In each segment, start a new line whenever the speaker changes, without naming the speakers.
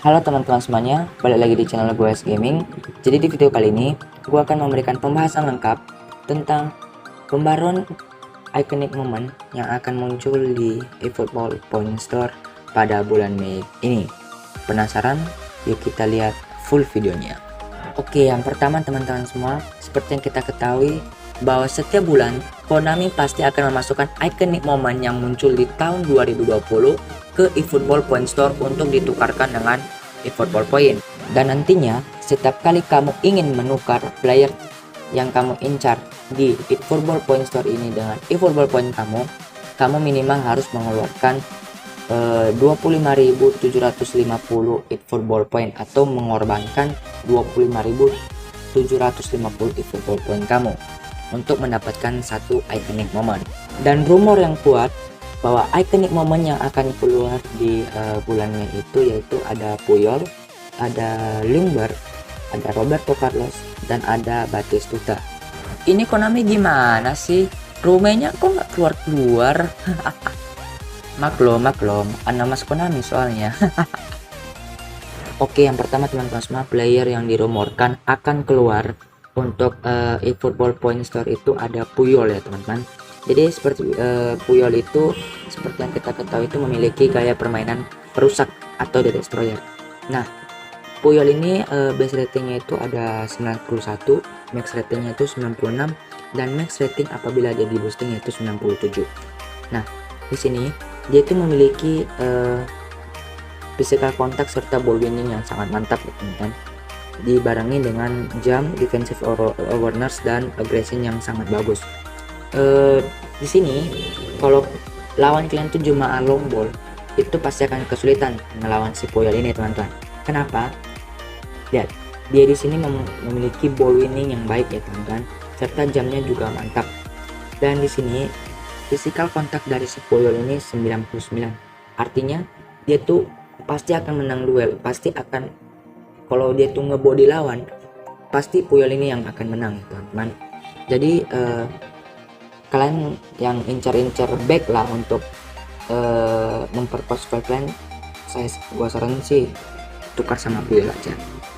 Halo teman-teman semuanya, balik lagi di channel gue S Gaming. Jadi di video kali ini, gue akan memberikan pembahasan lengkap tentang pembaruan iconic moment yang akan muncul di eFootball Point Store pada bulan Mei ini. Penasaran? Yuk kita lihat full videonya. Oke, yang pertama teman-teman semua, seperti yang kita ketahui bahwa setiap bulan Konami pasti akan memasukkan iconic moment yang muncul di tahun 2020 ke eFootball Point Store untuk ditukarkan dengan eFootball Point. Dan nantinya setiap kali kamu ingin menukar player yang kamu incar di eFootball Point Store ini dengan eFootball Point kamu minimal harus mengeluarkan 25.750 eFootball Point atau mengorbankan 25.750 eFootball Point kamu untuk mendapatkan satu iconic moment. Dan rumor yang kuat bahwa iconic moment yang akan keluar di bulan Mei itu yaitu ada Puyol, ada Ljungberg, ada Roberto Carlos, dan ada Batistuta. Ini Konami gimana sih? Rumahnya kok nggak keluar-keluar? maklum, anak mas Konami soalnya. Oke, yang pertama teman-teman semua, player yang dirumorkan akan keluar untuk eFootball Point Store itu ada Puyol ya teman-teman. Jadi seperti Puyol itu seperti yang kita ketahui itu memiliki gaya permainan perusak atau The Destroyer. Nah, Puyol ini base ratingnya itu ada 91, max ratingnya itu 96, dan max rating apabila dia di boosting itu 97. Nah, di sini dia itu memiliki physical contact serta ball winning yang sangat mantap ya teman-teman, dibarengi dengan jump, defensive awareness, dan aggression yang sangat bagus. Di sini kalau lawan kalian tuh cuma long ball, itu pasti akan kesulitan melawan si Puyol ini teman-teman. Kenapa? Lihat, dia di sini memiliki ball winning yang baik ya teman-teman, serta jamnya juga mantap. Dan di sini physical contact dari si Puyol ini 99. Artinya dia tuh pasti akan menang duel, pasti akan, kalau dia tuh ngebody lawan, pasti Puyol ini yang akan menang teman-teman. Jadi kalian yang incar-incar back lah untuk memperkuat squad kalian, gua saranin sih tukar sama Puyol aja.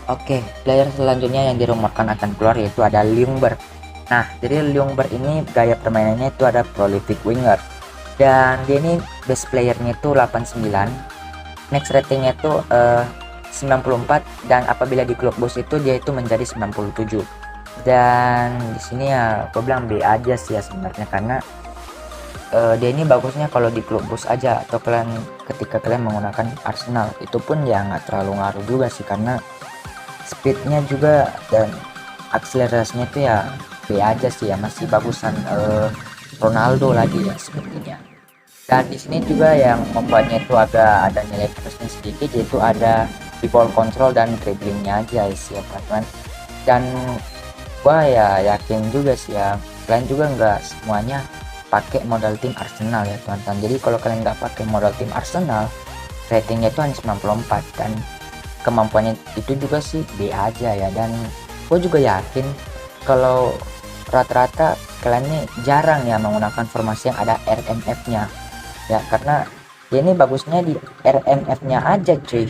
Oke, player selanjutnya yang dirumorkan akan keluar yaitu ada Ljungberg. Nah, jadi Ljungberg ini gaya permainannya itu ada prolific winger, dan dia ini best playernya itu 89, max ratingnya itu 94, dan apabila di klub bos itu dia itu menjadi 97. Dan di sini ya gue bilang B aja sih ya sebenarnya, karena dia ini bagusnya kalau di klub bos aja, atau ketika kalian menggunakan Arsenal itu pun ya nggak terlalu ngaruh juga sih, karena speednya juga dan akselerasinya itu ya B aja sih ya, masih bagusan Ronaldo lagi ya sepertinya. Dan di sini juga yang membuatnya itu agak ada nilai plusnya sedikit, yaitu ada di ball control dan dribblingnya aja sih ya teman-teman. Dan gua ya yakin juga sih ya, kalian juga nggak semuanya pakai modal tim Arsenal ya teman-teman. Jadi kalau kalian nggak pakai modal tim Arsenal, ratingnya itu hanya 94, dan kemampuannya itu juga sih B aja ya. Dan gue juga yakin kalau rata-rata kalian ini jarang ya menggunakan formasi yang ada RMF nya ya, karena dia ini bagusnya di RMF nya aja cuy.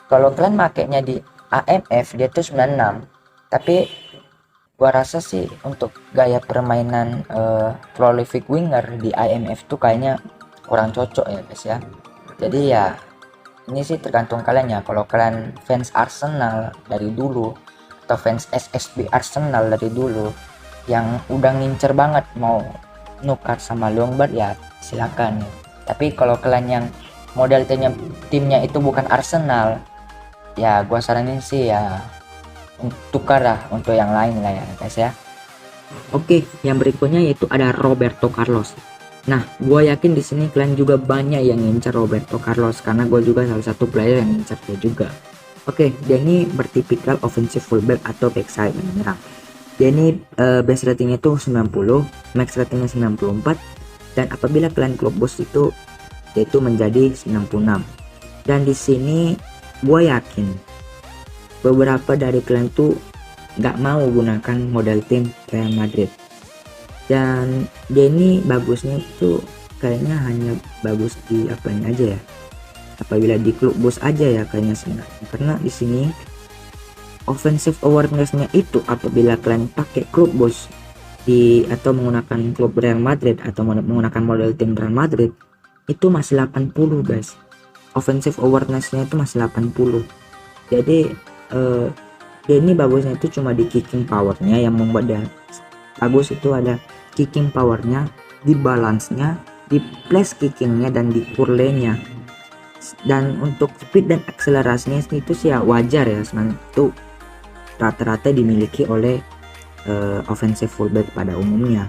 Kalau kalian makainya di AMF dia tuh 96, tapi gua rasa sih untuk gaya permainan prolific winger di IMF tuh kayaknya kurang cocok ya guys ya. Jadi ya ini sih tergantung kalian ya. Kalau kalian fans Arsenal dari dulu atau fans SSB Arsenal dari dulu yang udah ngincer banget mau nukar sama Ljungberg ya silakan. Tapi kalau kalian yang model timnya itu bukan Arsenal, ya gua saranin sih ya tukar lah untuk yang lain lah ya guys ya. Oke, yang berikutnya yaitu ada Roberto Carlos. Nah, gue yakin di sini kalian juga banyak yang ngincar Roberto Carlos, karena gue juga salah satu player yang ngincar dia juga. Oke, dia ini bertipikal offensive fullback atau backside menyerang. Dia ini base ratingnya itu 90, max ratingnya 94, dan apabila kalian klub bos itu dia itu menjadi 96. Dan di sini gue yakin beberapa dari kalian tuh nggak mau gunakan model tim Real Madrid, dan dia ini bagusnya itu kayaknya hanya bagus di apanya aja ya, apabila di klub bos aja ya kayaknya sebenarnya, karena di sini offensive awareness-nya itu apabila kalian pakai klub bos atau menggunakan klub Real Madrid atau menggunakan model tim Real Madrid itu masih 80 guys. Offensive awareness-nya itu masih 80. Jadi dia ini bagusnya itu cuma di kicking powernya yang membuat dia bagus, itu ada kicking powernya, di balance-nya, di place kickingnya, dan di curlenya. Dan untuk speed dan akselerasinya itu sih ya wajar ya, sebenarnya itu rata-rata dimiliki oleh offensive fullback pada umumnya.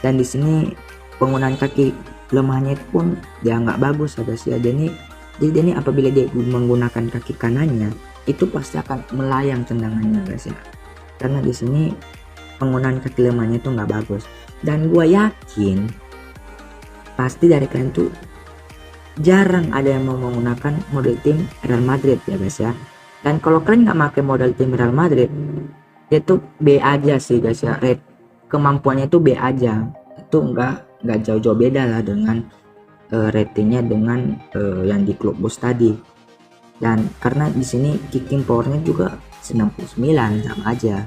Dan di sini penggunaan kaki lemahnya itu pun dia nggak bagus ya guys ya. Jadi ini apabila dia menggunakan kaki kanannya itu pasti akan melayang tendangannya guys ya, karena di sini penggunaan kaki lemahnya itu nggak bagus. Dan gue yakin pasti dari kalian tuh jarang ada yang mau menggunakan model tim Real Madrid ya guys ya. Dan kalau kalian nggak pakai model tim Real Madrid, dia tuh B aja sih guys ya, rate kemampuannya itu B aja, itu nggak jauh-jauh beda lah dengan ratingnya dengan yang di klub bos tadi. Dan karena di sini kicking powernya juga 99 sama aja,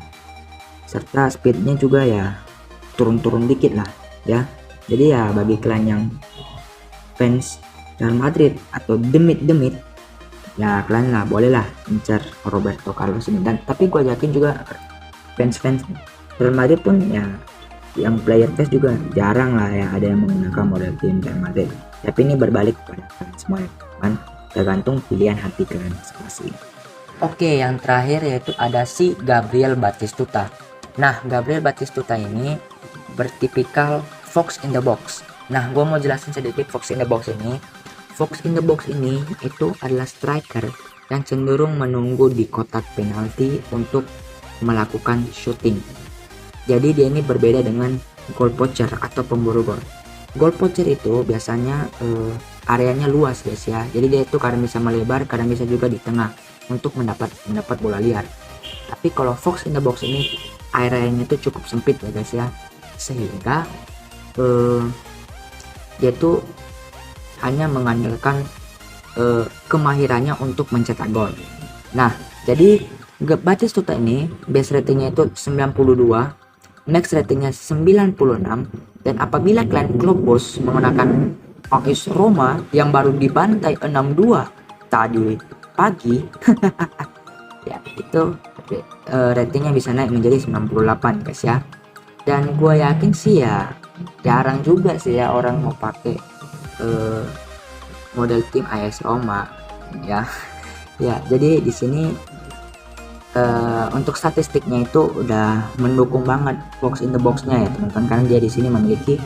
serta speednya juga ya turun-turun dikit lah ya. Jadi ya bagi kalian yang fans Real Madrid atau demit ya kalian lah bolehlah incar Roberto Carlos ini. Dan tapi gue yakin juga fans Real Madrid pun ya yang player test juga jarang lah ya ada yang menggunakan model tim Real Madrid. Tapi ini berbalik kepada kalian semua ya kan, tergantung pilihan hati kalian masing-masing. Oke, yang terakhir yaitu ada si Gabriel Batistuta. Nah, Gabriel Batistuta ini bertipikal Fox in the box. Nah, gue mau jelasin sedikit Fox in the box ini. Fox in the box ini itu adalah striker yang cenderung menunggu di kotak penalti untuk melakukan shooting. Jadi dia ini berbeda dengan goal poacher atau pemburu gol. Goal poacher itu biasanya areanya luas guys ya. Jadi dia itu kadang bisa melebar, kadang bisa juga di tengah untuk mendapat bola liar. Tapi kalau Fox in the box ini areanya itu cukup sempit ya guys ya, sehingga dia tuh hanya mengandalkan kemahirannya untuk mencetak gol. Nah, jadi Batistuta ini base ratingnya itu 92, max ratingnya 96, dan apabila kalian klub bos menggunakan AS Roma yang baru dibantai 6-2 tadi pagi ya itu ratingnya bisa naik menjadi 98 guys ya. Dan gue yakin sih ya jarang juga sih ya orang mau pakai model tim AS Roma ya. Ya, jadi di sini untuk statistiknya itu udah mendukung banget box in the box-nya ya teman-teman, karena dia di sini memiliki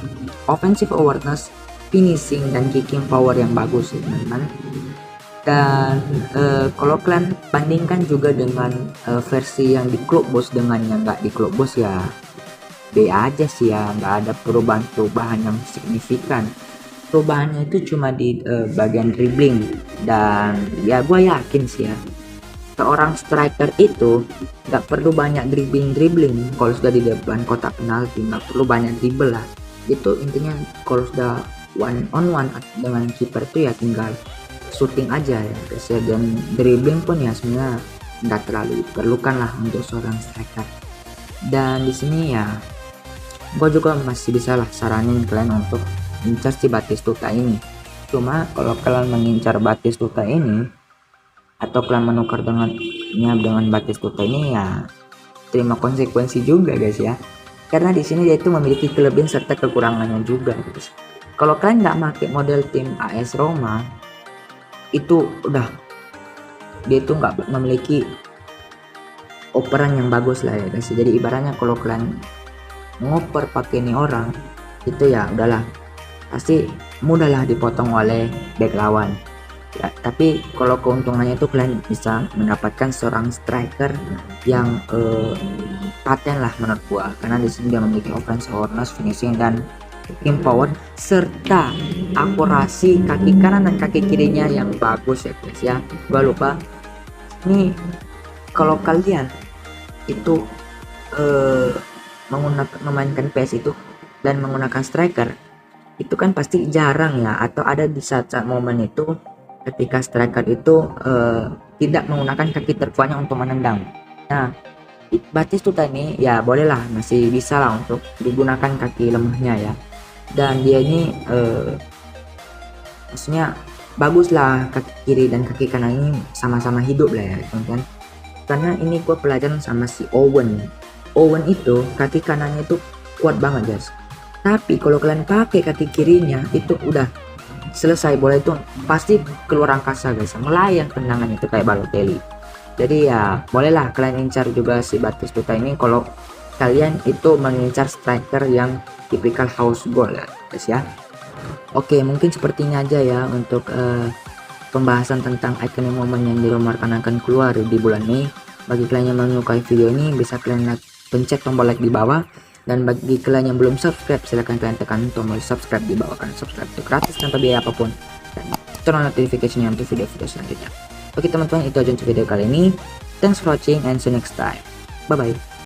offensive awareness, finishing, dan kicking power yang bagus ya teman-teman. Dan kalau kalian bandingkan juga dengan versi yang di klub bos dengan yang nggak di klub bos ya B aja sih ya, nggak ada perubahan yang signifikan. Perubahannya itu cuma di bagian dribbling, dan ya gue yakin sih ya seorang striker itu nggak perlu banyak dribbling kalau sudah di depan kotak penalti, nggak perlu banyak dribble lah. Itu intinya kalau sudah one on one dengan kiper itu ya tinggal shooting aja ya guys ya. Dan dribbling pun ya sebenarnya nggak terlalu diperlukan lah untuk seorang striker. Dan di sini ya gue juga masih bisa lah saranin kalian untuk incar si Batistuta ini. Cuma kalau kalian mengincar Batistuta ini atau kalian menukar dengan Batistuta ini ya terima konsekuensi juga guys ya, karena di sini dia itu memiliki kelebihan serta kekurangannya juga guys. Kalau kalian nggak pakai model tim AS Roma itu udah dia itu nggak memiliki operan yang bagus lah ya guys. Jadi ibaratnya kalau kalian ngoper pakai ini orang itu ya udahlah pasti mudahlah dipotong oleh back lawan ya. Tapi kalau keuntungannya itu kalian bisa mendapatkan seorang striker yang paten lah menurut gua, karena di sini dia memiliki offensive awareness, finishing, dan kicking power serta akurasi kaki kanan dan kaki kirinya yang bagus ya guys ya. Gua lupa nih, kalau kalian itu memainkan PS itu dan menggunakan striker itu kan pasti jarang ya, atau ada di saat-saat momen itu ketika striker itu tidak menggunakan kaki terkuatnya untuk menendang. Nah, Batistuta ini ya bolehlah, masih bisa lah untuk digunakan kaki lemahnya ya. Dan dia ini maksudnya bagus lah, kaki kiri dan kaki kanan ini sama-sama hidup lah ya teman-teman. Karena ini gue pelajaran sama si Owen. Owen itu kaki kanannya itu kuat banget guys. Tapi kalau kalian pakai kaki kirinya itu udah selesai, bola itu pasti keluar angkasa guys, melayang tendangan itu kayak Balotelli. Jadi ya bolehlah kalian incar juga si Batistuta ini kalau kalian itu mengincar striker yang tipikal house goal ya guys ya. Oke, mungkin seperti ini aja ya untuk pembahasan tentang iconic moment yang dirumorskan akan keluar di bulan Mei. Bagi kalian yang menyukai video ini, bisa kalian pencet tombol like di bawah. Dan bagi kalian yang belum subscribe, silahkan kalian tekan tombol subscribe di bawah, karena subscribe itu gratis tanpa biaya apapun. Dan turn on notification-nya untuk video-video selanjutnya. Oke teman-teman, itu aja untuk video kali ini. Thanks for watching and see you next time. Bye bye.